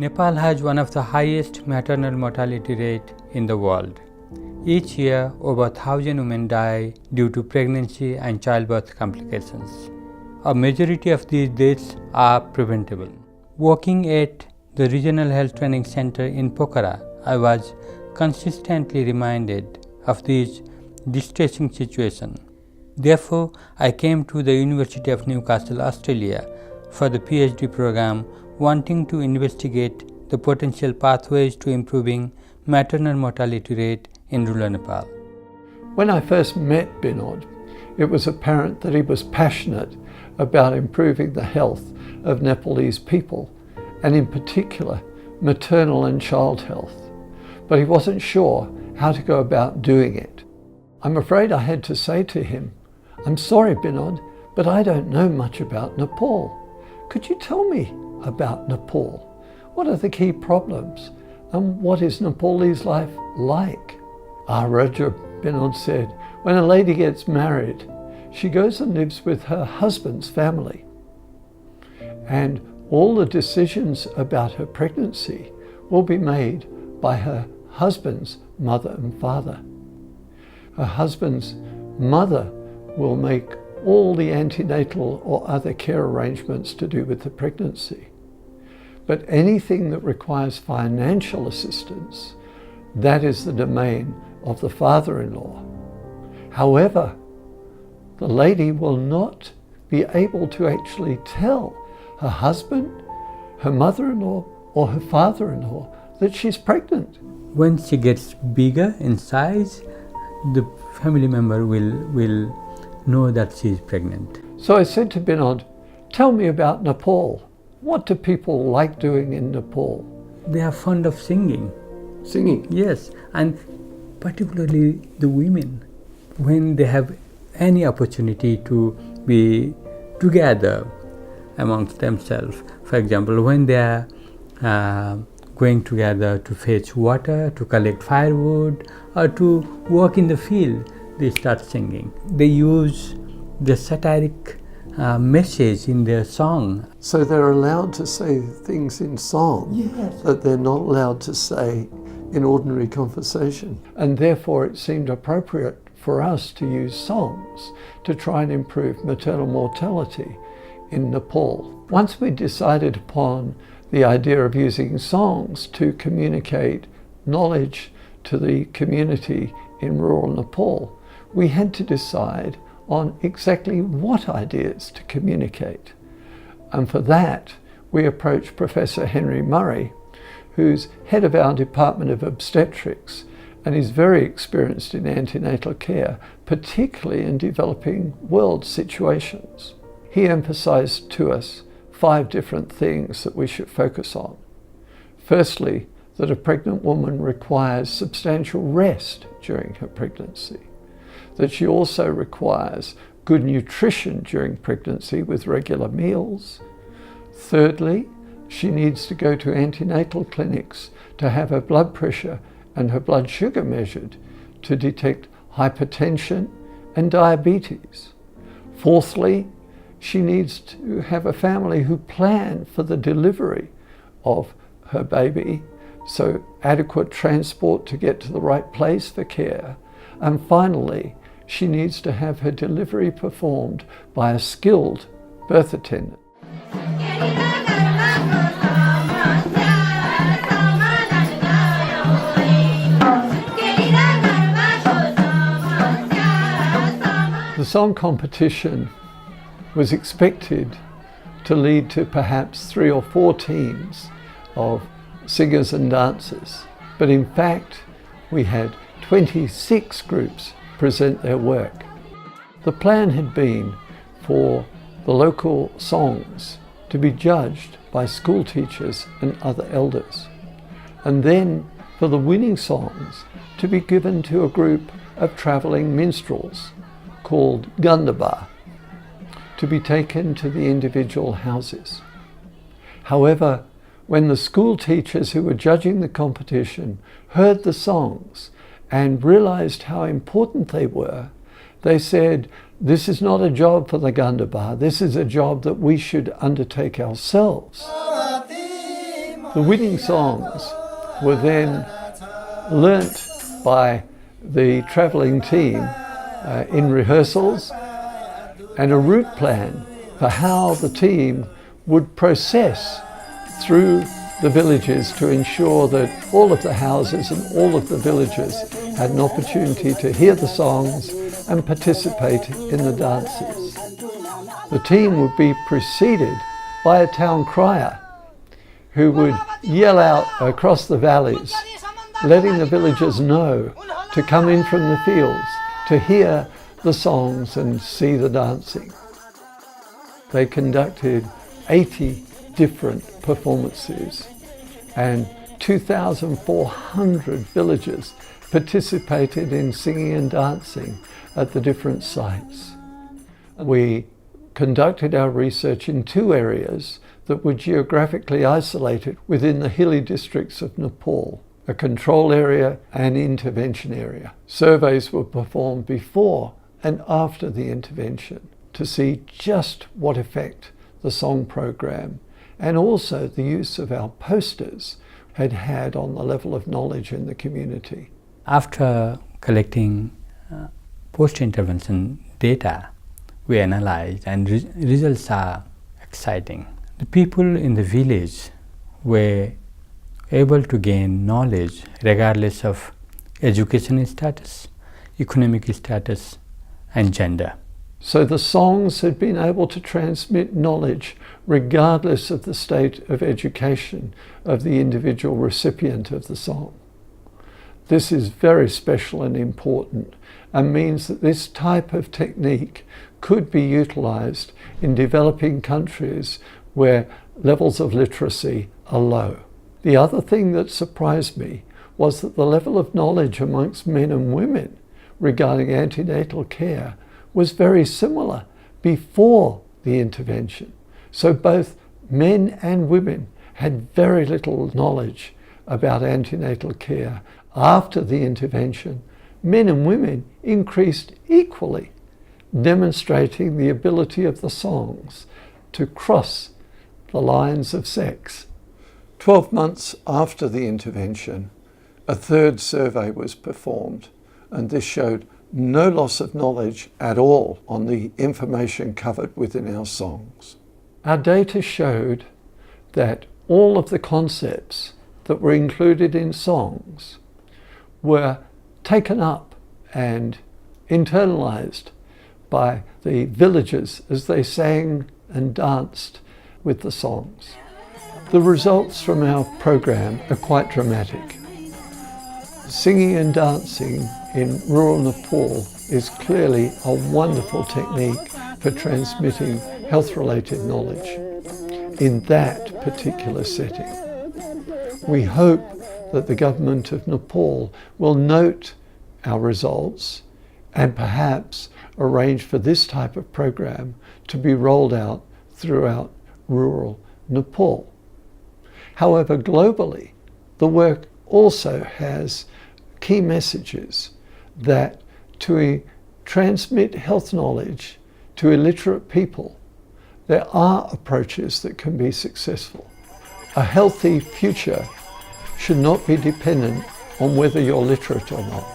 Nepal has one of the highest maternal mortality rate in the world. Each year, over 1,000 women die due to pregnancy and childbirth complications. A majority of these deaths are preventable. Working at the Regional Health Training Center in Pokhara, I was consistently reminded of this distressing situation. Therefore, I came to the University of Newcastle, Australia for the PhD program, wanting to investigate the potential pathways to improving maternal mortality rate in rural Nepal. When I first met Binod, it was apparent that he was passionate about improving the health of Nepalese people, and in particular maternal and child health. But he wasn't sure how to go about doing it. I'm afraid I had to say to him, "I'm sorry, Binod, but I don't know much about Nepal. Could you tell me about Nepal? What are the key problems? And what is Nepalese life like?" Roger, Binod said, "When a lady gets married, she goes and lives with her husband's family. And all the decisions about her pregnancy will be made by her husband's mother and father. Her husband's mother will make all the antenatal or other care arrangements to do with the pregnancy. But anything that requires financial assistance, that is the domain of the father-in-law. However, the lady will not be able to actually tell her husband, her mother-in-law, or her father-in-law that she's pregnant." When she gets bigger in size, the family member will know that she is pregnant. So I said to Binod, "Tell me about Nepal. What do people like doing in Nepal?" They are fond of singing. Singing? Yes, and particularly the women, when they have any opportunity to be together amongst themselves. For example, when they are going together to fetch water, to collect firewood, or to work in the field, they start singing. They use the satiric message in their song. So they're allowed to say things in song, yes, that they're not allowed to say in ordinary conversation. And therefore it seemed appropriate for us to use songs to try and improve maternal mortality in Nepal. Once we decided upon the idea of using songs to communicate knowledge to the community in rural Nepal, we had to decide on exactly what ideas to communicate. And for that, we approached Professor Henry Murray, who's head of our Department of Obstetrics and is very experienced in antenatal care, particularly in developing world situations. He emphasized to us 5 different things that we should focus on. Firstly, that a pregnant woman requires substantial rest during her pregnancy, that she also requires good nutrition during pregnancy with regular meals. Thirdly, she needs to go to antenatal clinics to have her blood pressure and her blood sugar measured to detect hypertension and diabetes. Fourthly, she needs to have a family who plan for the delivery of her baby, so adequate transport to get to the right place for care. And finally, she needs to have her delivery performed by a skilled birth attendant. The song competition was expected to lead to perhaps 3 or 4 teams of singers and dancers. But in fact, we had 26 groups present their work. The plan had been for the local songs to be judged by school teachers and other elders, and then for the winning songs to be given to a group of travelling minstrels called Gandaba, to be taken to the individual houses. However, when the school teachers who were judging the competition heard the songs and realized how important they were, they said, "This is not a job for the Gandaba, this is a job that we should undertake ourselves." The winning songs were then learnt by the travelling team in rehearsals, and a route plan for how the team would process through the villages to ensure that all of the houses and all of the villagers had an opportunity to hear the songs and participate in the dances. The team would be preceded by a town crier who would yell out across the valleys, letting the villagers know to come in from the fields to hear the songs and see the dancing. They conducted 80 different performances, and 2,400 villagers participated in singing and dancing at the different sites. We conducted our research in 2 areas that were geographically isolated within the hilly districts of Nepal, a control area and intervention area. Surveys were performed before and after the intervention to see just what effect the song program and also the use of our posters had had on the level of knowledge in the community. After collecting post-intervention data, we analyzed, and results are exciting. The people in the village were able to gain knowledge regardless of education status, economic status, and gender. So the songs had been able to transmit knowledge regardless of the state of education of the individual recipient of the song. This is very special and important, and means that this type of technique could be utilized in developing countries where levels of literacy are low. The other thing that surprised me was that the level of knowledge amongst men and women regarding antenatal care was very similar before the intervention. So both men and women had very little knowledge about antenatal care. After the intervention, men and women increased equally, demonstrating the ability of the songs to cross the lines of sex. 12 months after the intervention, a 3rd survey was performed, and this showed no loss of knowledge at all on the information covered within our songs. Our data showed that all of the concepts that were included in songs were taken up and internalized by the villagers as they sang and danced with the songs. The results from our program are quite dramatic. Singing and dancing in rural Nepal is clearly a wonderful technique for transmitting health-related knowledge in that particular setting. We hope that the government of Nepal will note our results and perhaps arrange for this type of program to be rolled out throughout rural Nepal. However, globally, the work also has key messages that to transmit health knowledge to illiterate people, there are approaches that can be successful. A healthy future should not be dependent on whether you're literate or not.